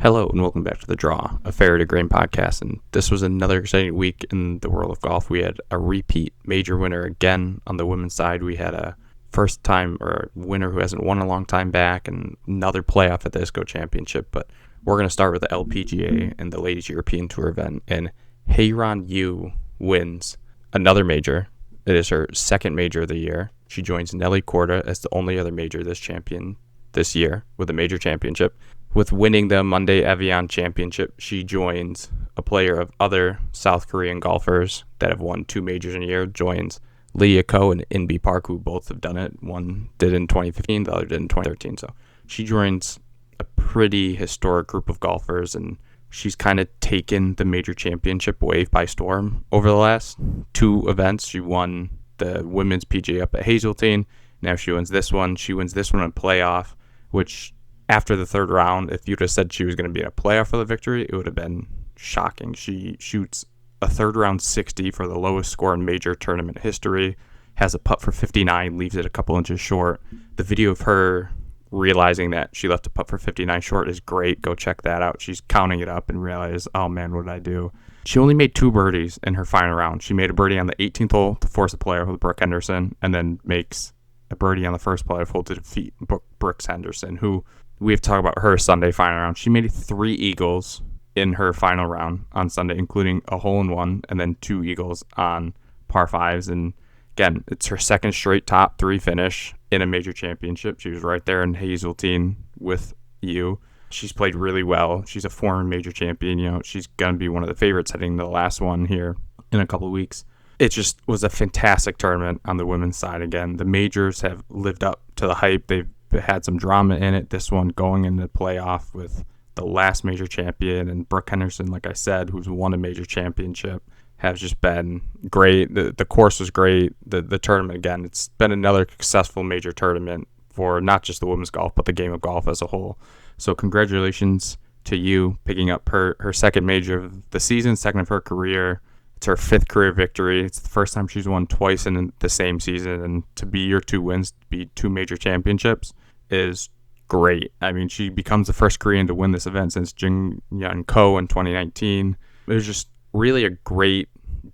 Hello and welcome back to The Draw, a Fairway to Grain podcast, and this was another exciting week in the world of golf. We had a repeat major winner again on the women's side. We had a first time or winner who hasn't won a long time back and another playoff at the ISCO Championship, but we're going to start with the LPGA and the Ladies European Tour event, and Haeran Ryu wins another major. It is her second major of the year. She joins Nelly Korda as the only other major this year with a major championship. With winning the Amundi Evian Championship, she joins a player of other South Korean golfers that have won two majors in a year, joins Lee Ko and Inbee Park, who both have done it. One did in 2015, the other did in 2013. So she joins a pretty historic group of golfers, and she's kind of taken the major championship wave by storm over the last two events. She won the women's PGA up at Hazeltine. Now she wins this one. She wins this one in playoff, which after the third round, if you'd have said she was going to be in a playoff for the victory, it would have been shocking. She shoots a third round 60 for the lowest score in major tournament history, has a putt for 59, leaves it a couple inches short. The video of her realizing that she left a putt for 59 short is great. Go check that out. She's counting it up and realizes, oh man, what did I do? She only made two birdies in her final round. She made a birdie on the 18th hole to force a playoff with Brooke Henderson, and then makes a birdie on the first playoff hole to defeat Brooks Henderson, who we have talked about her Sunday final round. She made 3 eagles in her final round on Sunday, including a hole-in-one and then 2 eagles on par 5s. And again, it's her second straight top 3 finish in a major championship. She was right there in Hazeltine with you. She's played really well. She's a former major champion. You know, she's going to be one of the favorites heading to the last one here in a couple of weeks. It just was a fantastic tournament on the women's side. Again, the majors have lived up to the hype. They've had some drama in it. This one going into the playoff with the last major champion and Brooke Henderson, like I said, who's won a major championship, has just been great. The course was great. The tournament, again, it's been another successful major tournament for not just the women's golf, but the game of golf as a whole. So congratulations to you picking up her second major of the season, second of her career. It's her 5th career victory. It's the first time she's won twice in the same season, and to be your 2 wins, to be 2 major championships, is great. I mean, she becomes the first Korean to win this event since Jin Young Ko in 2019. It was just really a great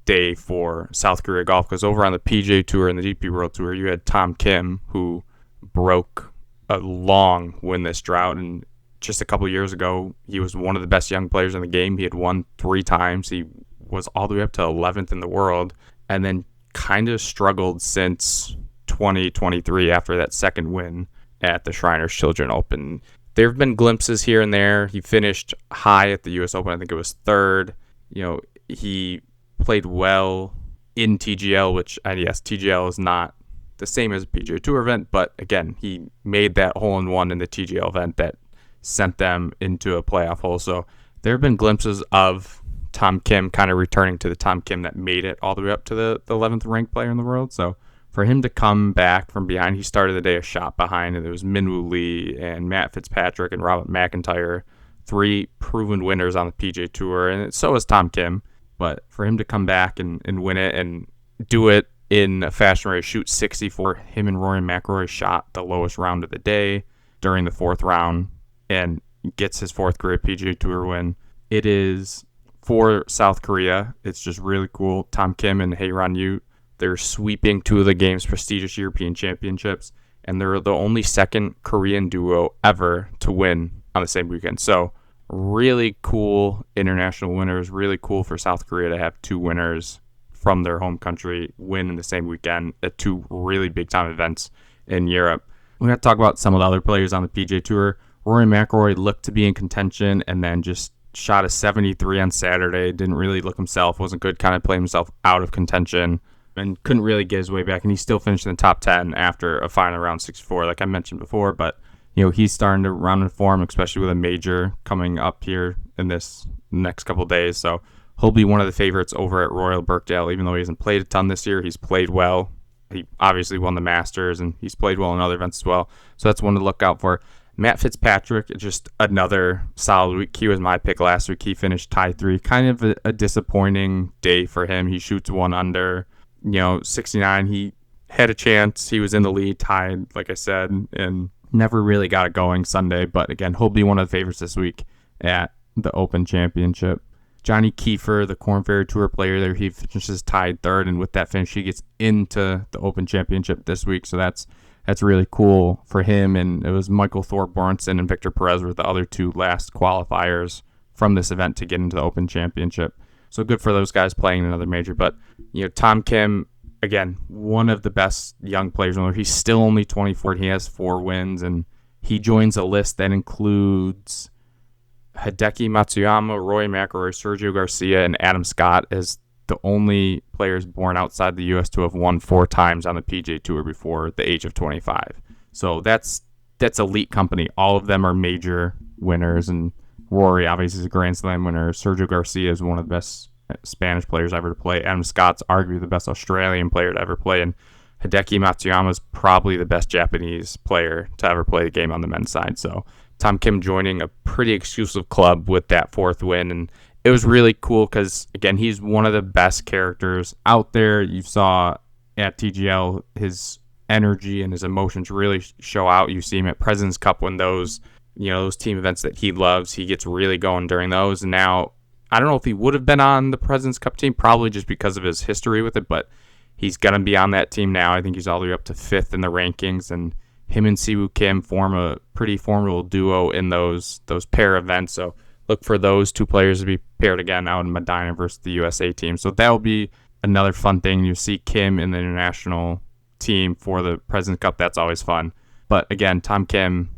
day for South Korea golf, because over on the PGA Tour and the DP World Tour, you had Tom Kim, who broke a long winless drought, and just a couple years ago, he was one of the best young players in the game. He had won 3 times. He was all the way up to 11th in the world, and then kind of struggled since 2023 after that second win at the Shriners Children Open. There have been glimpses here and there. He finished high at the U.S. Open. I think it was 3rd. You know, he played well in TGL, which, yes, TGL is not the same as a PGA Tour event, but again, he made that hole-in-one in the TGL event that sent them into a playoff hole. So there have been glimpses of Tom Kim kind of returning to the Tom Kim that made it all the way up to the 11th ranked player in the world. So for him to come back from behind, he started the day a shot behind, and there was Minwoo Lee and Matt Fitzpatrick and Robert McIntyre, 3 proven winners on the PGA Tour, and so is Tom Kim. But for him to come back and win it and do it in a fashion where he shoots 64, him and Rory McIlroy shot the lowest round of the day during the 4th round and gets his 4th career PGA Tour win. It is, for South Korea, it's just really cool. Tom Kim and Haeran Ryu, they're sweeping 2 of the game's prestigious European championships, and they're the only second Korean duo ever to win on the same weekend. So really cool international winners, really cool for South Korea to have 2 winners from their home country win in the same weekend at 2 really big-time events in Europe. We're going to talk about some of the other players on the PGA Tour. Rory McIlroy looked to be in contention and then just shot a 73 on Saturday, didn't really look himself, wasn't good, kind of played himself out of contention and couldn't really get his way back. And he still finished in the top 10 after a final round 64, like I mentioned before. But, you know, he's starting to round in form, especially with a major coming up here in this next couple of days. So he'll be one of the favorites over at Royal Birkdale, even though he hasn't played a ton this year. He's played well. He obviously won the Masters, and he's played well in other events as well. So that's one to look out for. Matt Fitzpatrick, just another solid week. He was my pick last week. He finished tie 3. Kind of a disappointing day for him. He shoots 1 under, 69. He had a chance. He was in the lead, tied, like I said, and never really got it going Sunday. But again, he'll be one of the favorites this week. at the Open Championship. Johnny Kiefer, the Korn Ferry Tour player there, he finishes tied third, and with that finish, he gets into the Open Championship this week. So that's really cool for him. And it was Michael Thorbjornsen and Victor Perez were the other two last qualifiers from this event to get into the Open Championship. So good for those guys playing another major. But Tom Kim, again, one of the best young players. He's still only 24. He has 4 wins, and he joins a list that includes Hideki Matsuyama, Roy McIlroy, Sergio Garcia, and Adam Scott as the only players born outside the U.S. to have won 4 times on the PGA Tour before the age of 25. So that's elite company. All of them are major winners, and Rory obviously is a Grand Slam winner. Sergio Garcia is one of the best Spanish players ever to play. Adam Scott's arguably the best Australian player to ever play, and Hideki Matsuyama is probably the best Japanese player to ever play the game on the men's side. So Tom Kim joining a pretty exclusive club with that 4th win, and it was really cool because, again, he's one of the best characters out there. You saw at TGL his energy and his emotions really show out. You see him at President's Cup when those team events that he loves, he gets really going during those. And now, I don't know if he would have been on the President's Cup team, probably just because of his history with it, but he's going to be on that team now. I think he's all the way up to 5th in the rankings, and him and Siwoo Kim form a pretty formidable duo in those pair events. So look for those 2 players to be paired again out in Medina versus the USA team. So that will be another fun thing. You see Kim in the international team for the President's Cup. That's always fun. But again, Tom Kim,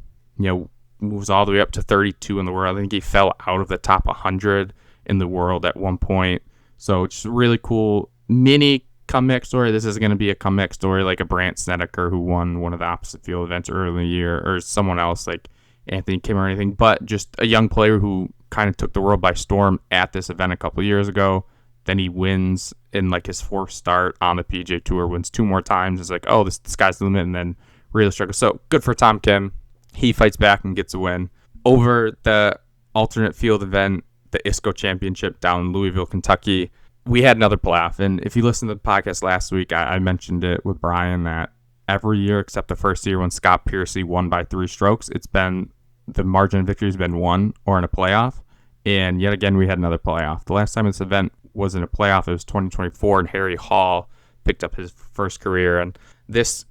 moves all the way up to 32 in the world. I think he fell out of the top 100 in the world at one point. So it's really cool mini comeback story. This is going to be a comeback story like a Brandt Snedeker who won one of the opposite field events early in the year, or someone else like Anthony Kim or anything, but just a young player who kind of took the world by storm at this event a couple of years ago. Then he wins in like his 4th start on the PGA Tour, wins 2 more times. It's like, oh, this sky's the limit, and then really struggles. So good for Tom Kim. He fights back and gets a win. Over the alternate field event, the ISCO Championship down in Louisville, Kentucky, we had another playoff. And if you listened to the podcast last week, I mentioned it with Brian that every year except the first year when Scott Piercy won by 3 strokes, it's been the margin of victory has been 1 or in a playoff. And yet again, we had another playoff. The last time this event was in a playoff, it was 2024, and Harry Hall picked up his first career. And this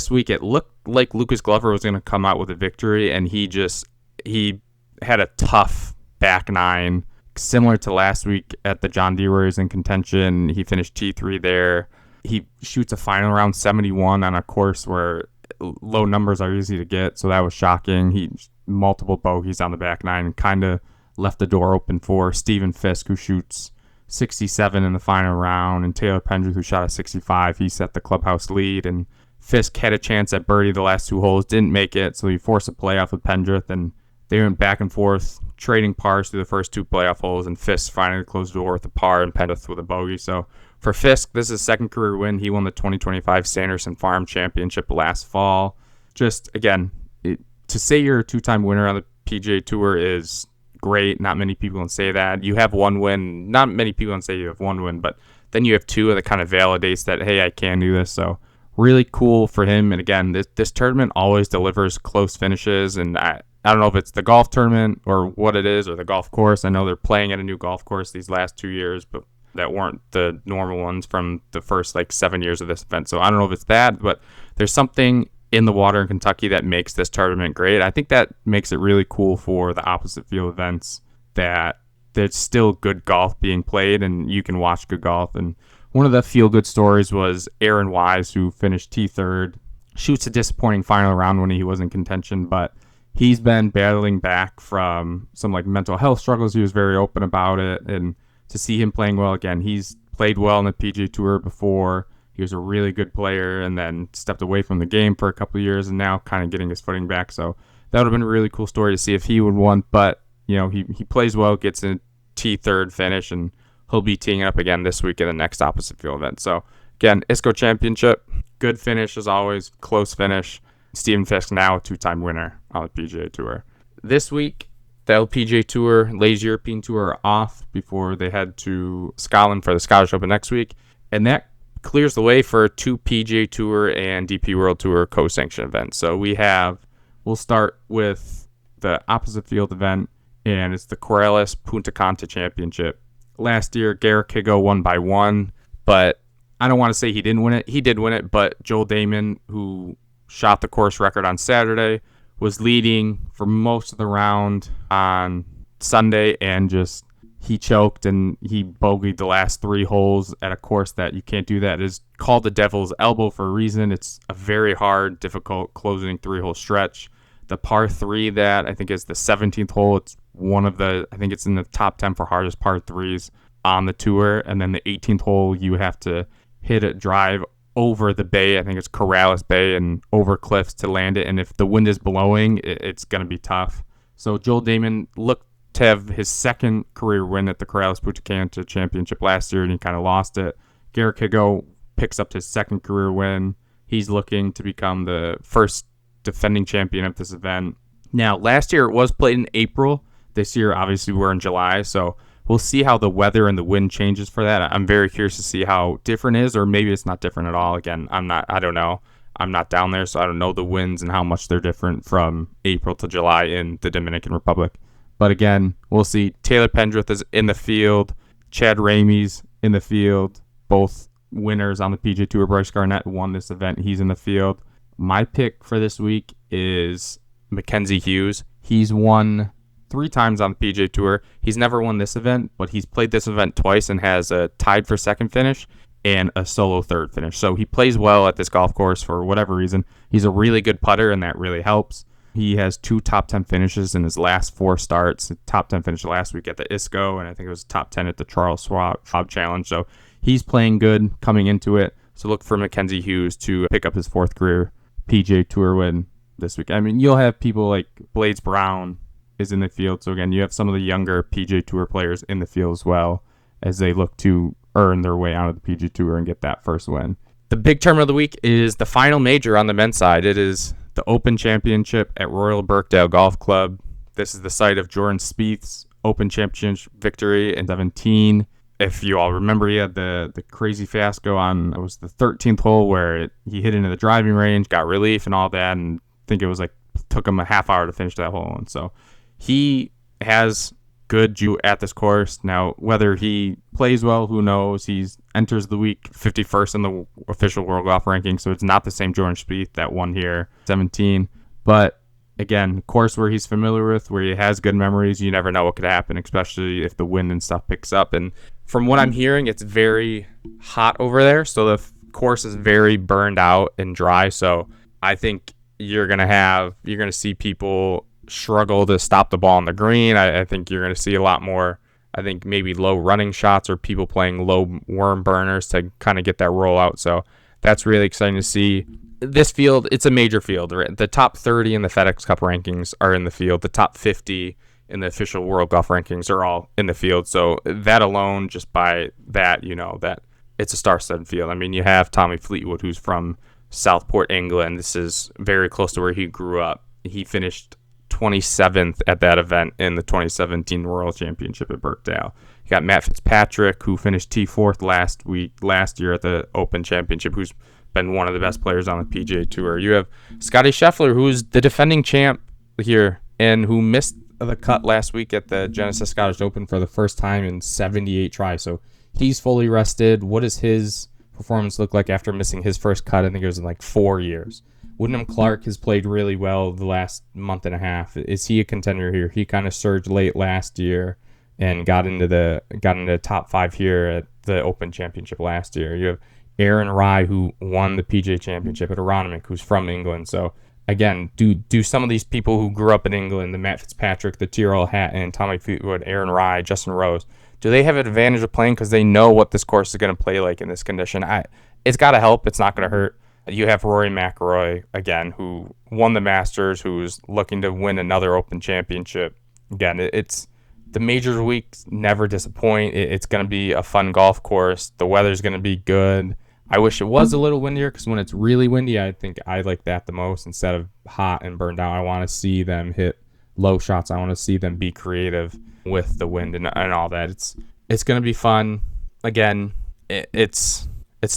week, it looked like Lucas Glover was going to come out with a victory, and he had a tough back 9, similar to last week at the John Deere where he was in contention. He finished T3 there. He shoots a final round 71 on a course where low numbers are easy to get, so that was shocking. He multiple bogeys on the back 9 and kind of left the door open for Stephen Fisk, who shoots 67 in the final round, and Taylor Pendrith, who shot a 65. He set the clubhouse lead, and Fisk had a chance at birdie the last 2 holes, didn't make it, so he forced a playoff with Pendrith, and they went back and forth, trading pars through the first 2 playoff holes, and Fisk finally closed the door with a par and Pendrith with a bogey. So for Fisk, this is his 2nd career win. He won the 2025 Sanderson Farm Championship last fall. Just, again, to say you're a 2-time winner on the PGA Tour is great. Not many people can say that. You have 1 win. Not many people can say you have 1 win, but then you have 2, and it kind of validates that, hey, I can do this. So really cool for him. And again, this tournament always delivers close finishes, and I don't know if it's the golf tournament or what it is, or the golf course. I know they're playing at a new golf course these last 2 years, but that weren't the normal ones from the first 7 years of this event. So I don't know if it's that, but there's something in the water in Kentucky that makes this tournament great. I think that makes it really cool for the opposite field events that there's still good golf being played and you can watch good golf. And one of the feel-good stories was Aaron Wise, who finished T3rd, shoots a disappointing final round when he was in contention, but he's been battling back from some mental health struggles. He was very open about it, and to see him playing well again, he's played well on the PGA Tour before. He was a really good player and then stepped away from the game for a couple of years and now kind of getting his footing back. So that would have been a really cool story to see if he would won. But, he plays well, gets a T3rd finish, and he'll be teeing up again this week in the next opposite field event. So, again, ISCO Championship, good finish as always, close finish. Stephen Fisk now a 2-time winner on the PGA Tour. This week, the LPGA Tour, Ladies European Tour are off before they head to Scotland for the Scottish Open next week. And that clears the way for 2 PGA Tour and DP World Tour co-sanctioned events. So we'll start with the opposite field event and it's the Corales Puntacana Championship. Last year, Garrick Higo won by 1, but I don't want to say he didn't win it. He did win it, but Joel Damon, who shot the course record on Saturday, was leading for most of the round on Sunday, and he choked and he bogeyed the last 3 holes at a course that you can't do that. It is called the Devil's Elbow for a reason. It's a very hard, difficult closing 3-hole stretch. The par 3 that I think is the 17th hole, it's I think it's in the top 10 for hardest par 3s on the tour. And then the 18th hole, you have to hit a drive over the bay. I think it's Corales Bay and over cliffs to land it. And if the wind is blowing, it's going to be tough. So Joel Damon looked to have his second career win at the Corales Puntacana Championship last year, and he kind of lost it. Garrick Higo picks up his second career win. He's looking to become the first defending champion of this event. Now, last year it was played in April. This year, obviously, we're in July, so we'll see how the weather and the wind changes for that. I'm very curious to see how different it is, or maybe it's not different at all. Again, I don't know. I'm not down there, so I don't know the winds and how much they're different from April to July in the Dominican Republic. But again, we'll see. Taylor Pendrith is in the field. Chad Ramey's in the field. Both winners on the PGA Tour. Bryce Garnett won this event. He's in the field. My pick for this week is Mackenzie Hughes. He's won 3 times on the PGA Tour. He's never won this event, but he's played this event twice and has a tied for second finish and a solo third finish. So he plays well at this golf course for whatever reason. He's a really good putter, and that really helps. He has 2 top 10 finishes in his last 4 starts. The top 10 finish last week at the ISCO, and I think it was top 10 at the Charles Schwab Challenge. So he's playing good coming into it. So look for Mackenzie Hughes to pick up his 4th career PGA Tour win this week. I mean, you'll have people like Blades Brown is in the field. So again, you have some of the younger PGA Tour players in the field as well as they look to earn their way out of the PGA Tour and get that first win. The big tournament of the week is the final major on the men's side. It is the Open Championship at Royal Birkdale Golf Club. This is the site of Jordan Spieth's Open Championship victory in 2017. If you all remember, he had the crazy fiasco on, it was the 13th hole where he hit into the driving range, got relief and all that, and I think it was took him a half hour to finish that hole. And so he has good juju at this course. Now, whether he plays well, who knows? He enters the week 51st in the official World Golf Ranking, so it's not the same Jordan Spieth that won here 17. But again, course where he's familiar with, where he has good memories, you never know what could happen, especially if the wind and stuff picks up. And from what I'm hearing, it's very hot over there, so the course is very burned out and dry. So I think you're gonna see people struggle to stop the ball on the green. I think you're going to see a lot more, I think maybe low running shots or people playing low worm burners to kind of get that roll out. So that's really exciting to see. This field, it's a major field. Right? The top 30 in the FedEx Cup rankings are in the field. The top 50 in the official World Golf Rankings are all in the field. So that alone, just by that, you know that it's a star-studded field. I mean, you have Tommy Fleetwood, who's from Southport, England. This is very close to where he grew up. He finished 27th at that event in the 2017 Royal Championship at Birkdale. You got Matt Fitzpatrick, who finished T4th last year at the Open Championship, who's been one of the best players on the PGA Tour. You have Scotty Scheffler, who's the defending champ here and who missed the cut last week at the Genesis Scottish Open for the first time in 78 tries. So he's fully rested. What does his performance look like after missing his first cut? I think it was in 4 years. Wyndham Clark has played really well the last month and a half. Is he a contender here? He kind of surged late last year and got into the top 5 here at the Open Championship last year. You have Haeran Ryu, who won the PGA Championship at Aronimink, who's from England. So again, do some of these people who grew up in England, the Matt Fitzpatrick, the Tyrrell Hatton, Tommy Fleetwood, Haeran Ryu, Justin Rose, do they have an advantage of playing because they know what this course is going to play like in this condition? It's got to help. It's not going to hurt. You have Rory McIlroy, again, who won the Masters, who's looking to win another Open Championship. Again, it's the majors weeks never disappoint. It's going to be a fun golf course. The weather's going to be good. I wish it was a little windier because when it's really windy, I think I like that the most instead of hot and burned out. I want to see them hit low shots. I want to see them be creative with the wind and all that. It's going to be fun. Again, it's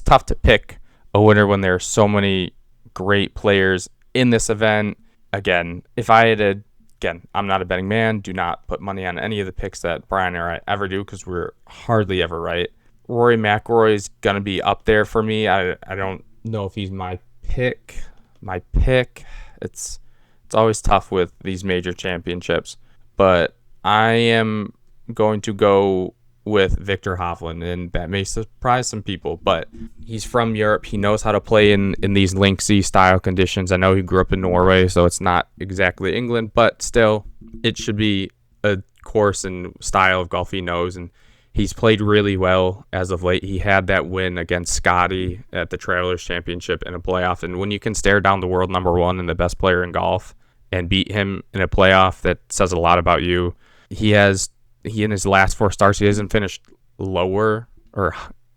tough to pick a winner when there are so many great players in this event. Again, if I had to again, I'm not a betting man. Do not put money on any of the picks that Brian or I ever do because we're hardly ever right. Rory McIlroy is going to be up there for me. I don't know if he's my pick. It's always tough with these major championships. But I am going to go with Viktor Hovland, and that may surprise some people, but he's from Europe. He knows how to play in these linksy style conditions. I know he grew up in Norway, so it's not exactly England, but still, it should be a course and style of golf he knows, and he's played really well as of late. He had that win against Scotty at the Travelers Championship in a playoff, and when you can stare down the world number one and the best player in golf and beat him in a playoff, that says a lot about you. He in his last 4 starts, he hasn't finished lower or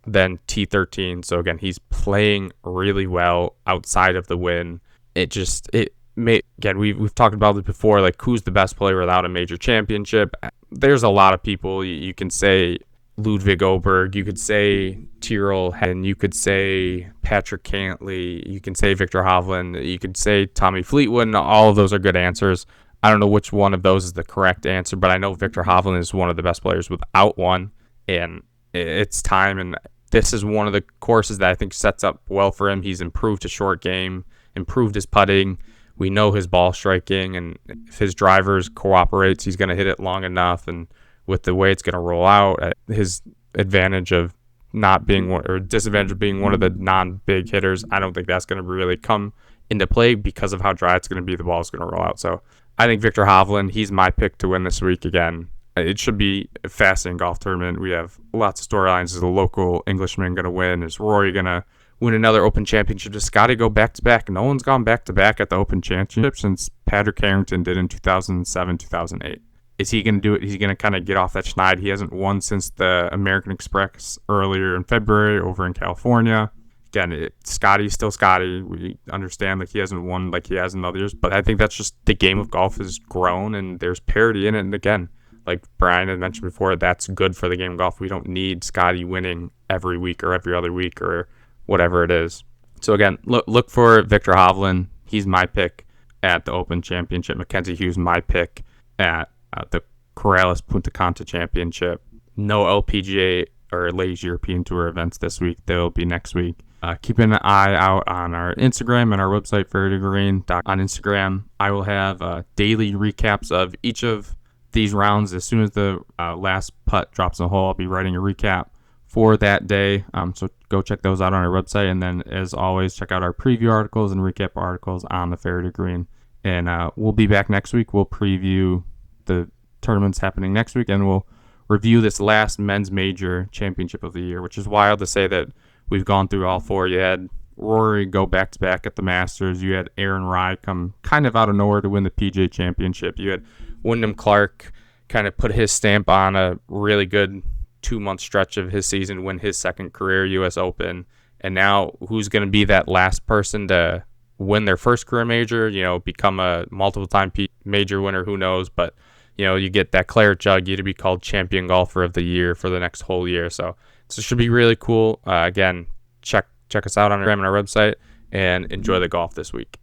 than T13. So again, he's playing really well outside of the win. Again, we've talked about it before, like who's the best player without a major championship. There's a lot of people. You can say Ludwig Oberg, you could say Tyrrell, and you could say Patrick Cantley, you can say Viktor Hovland, you could say Tommy Fleetwood, and all of those are good answers. I don't know which one of those is the correct answer, but I know Viktor Hovland is one of the best players without one, and it's time. And this is one of the courses that I think sets up well for him. He's improved his short game, improved his putting. We know his ball striking, and if his drivers cooperates, he's going to hit it long enough. And with the way it's going to roll out, his advantage of not being one, or disadvantage of being one of the non-big hitters, I don't think that's going to really come into play because of how dry it's going to be. The ball is going to roll out. So I think Viktor Hovland, he's my pick to win this week again. It should be a fascinating golf tournament. We have lots of storylines. Is the local Englishman going to win? Is Rory going to win another Open Championship? Does Scotty go back-to-back? No one's gone back-to-back at the Open Championship since Patrick Harrington did in 2007, 2008. Is he going to do it? Is he going to kind of get off that schneid? He hasn't won since the American Express earlier in February over in California. Again, Scotty's still Scotty. We understand that he hasn't won like he has in other years, but I think that's just the game of golf has grown and there's parity in it. And again, like Brian had mentioned before, that's good for the game of golf. We don't need Scotty winning every week or every other week or whatever it is. So again, look for Viktor Hovland. He's my pick at the Open Championship. Mackenzie Hughes, my pick at the Corales Puntacana Championship. No LPGA or Ladies European Tour events this week. They'll be next week. Keep an eye out on our Instagram and our website, fairwaygreen. On Instagram, I will have daily recaps of each of these rounds. As soon as the last putt drops in the hole, I'll be writing a recap for that day. So go check those out on our website. And then, as always, check out our preview articles and recap articles on the Fairway Green. And we'll be back next week. We'll preview the tournaments happening next week, and we'll review this last men's major championship of the year, which is wild to say that we've gone through all 4. You had Rory go back-to-back at the Masters. You had Haeran Ryu come kind of out of nowhere to win the PGA Championship. You had Wyndham Clark kind of put his stamp on a really good 2-month stretch of his season, win his second career U.S. Open. And now who's going to be that last person to win their first career major, become a multiple-time major winner, who knows? But, you get that claret jug, you to be called champion golfer of the year for the next whole year. So it should be really cool. Again, check us out on our website and enjoy the golf this week.